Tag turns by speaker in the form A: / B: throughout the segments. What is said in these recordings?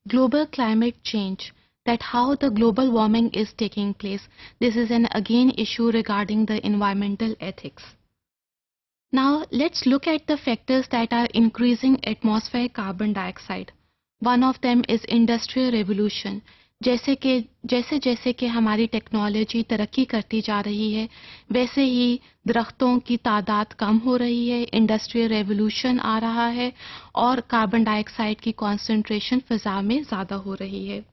A: global climate change, that how the global warming is taking place. This is an again issue regarding the environmental ethics. Now let's look at the factors that are increasing atmospheric carbon dioxide. One of them is industrial revolution. जैसे जैसे कि हमारी technology तरक्की करती जा रही है, वैसे ही दरख्तों की तादाद कम हो रही है, इंडस्ट्रियल रेवोल्यूशन आ रहा है और कार्बन डाइऑक्साइड की कॉन्सेंट्रेशन फिजा में ज़्यादा हो रही है.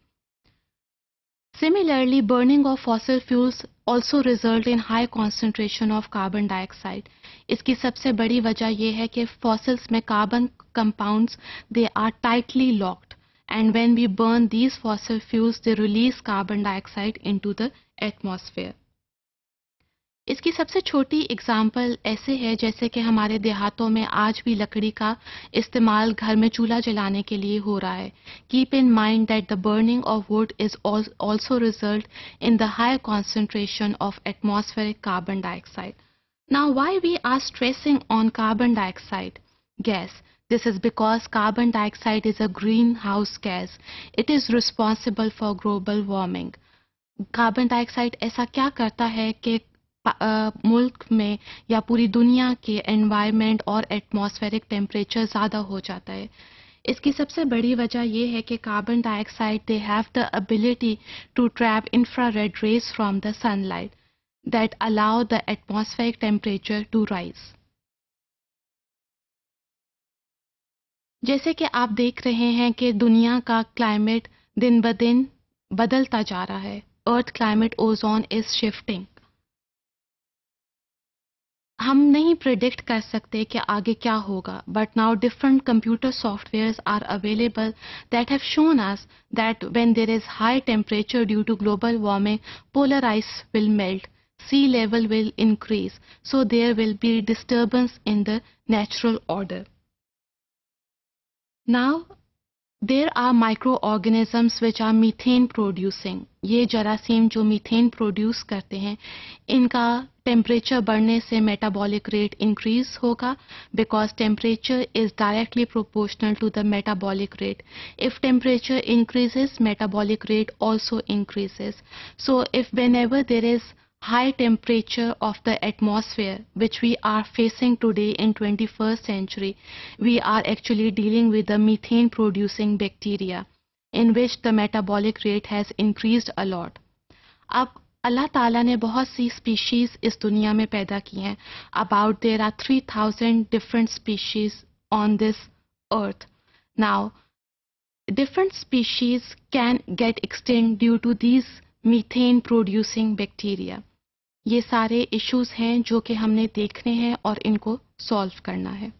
A: Similarly, burning of fossil fuels also result in high concentration of carbon dioxide. इसकी सबसे बड़ी वजह यह है कि fossils में carbon compounds they are tightly locked, and when we burn these fossil fuels they release carbon dioxide into the atmosphere. इसकी सबसे छोटी एग्जाम्पल ऐसे है जैसे कि हमारे देहातों में आज भी लकड़ी का इस्तेमाल घर में चूल्हा जलाने के लिए हो रहा है. Keep in mind that the burning of wood is also result in the higher concentration of atmospheric carbon dioxide. Now why we are stressing on carbon dioxide gas? This is because carbon dioxide is a greenhouse gas. It is responsible for global warming. Carbon dioxide ऐसा क्या करता है कि मुल्क में या पूरी दुनिया के एनवायरनमेंट और एटमॉस्फेरिक टेम्परेचर ज़्यादा हो जाता है. इसकी सबसे बड़ी वजह यह है कि carbon dioxide they have the ability to trap infrared rays from the sunlight that allow the atmospheric temperature to rise. जैसे कि आप देख रहे हैं कि दुनिया का क्लाइमेट दिन ब दिन बदलता जा रहा है. Earth climate ozone is shifting. हम नहीं प्रिडिक्ट कर सकते कि आगे क्या होगा, but now different computer softwares are available that have shown us that when there is high temperature due to global warming, polar ice will melt, sea level will increase, so there will be disturbance in the natural order. Now there are microorganisms which are methane producing. ये जरासीम जो methane produce करते हैं, इनका temperature बढ़ने से metabolic rate increase होगा, because temperature is directly proportional to the metabolic rate. If temperature increases, metabolic rate also increases. So if whenever there is high temperature of the atmosphere which we are facing today in 21st century, we are actually dealing with the methane producing bacteria in which the metabolic rate has increased a lot. अब अल्लाह ताला ने बहुत सी species इस दुनिया में पैदा की हैं. About there are 3000 different species on this earth. Now different species can get extinct due to these methane producing bacteria. ये सारे इश्यूज हैं जो कि हमने देखने हैं और इनको सॉल्व करना है.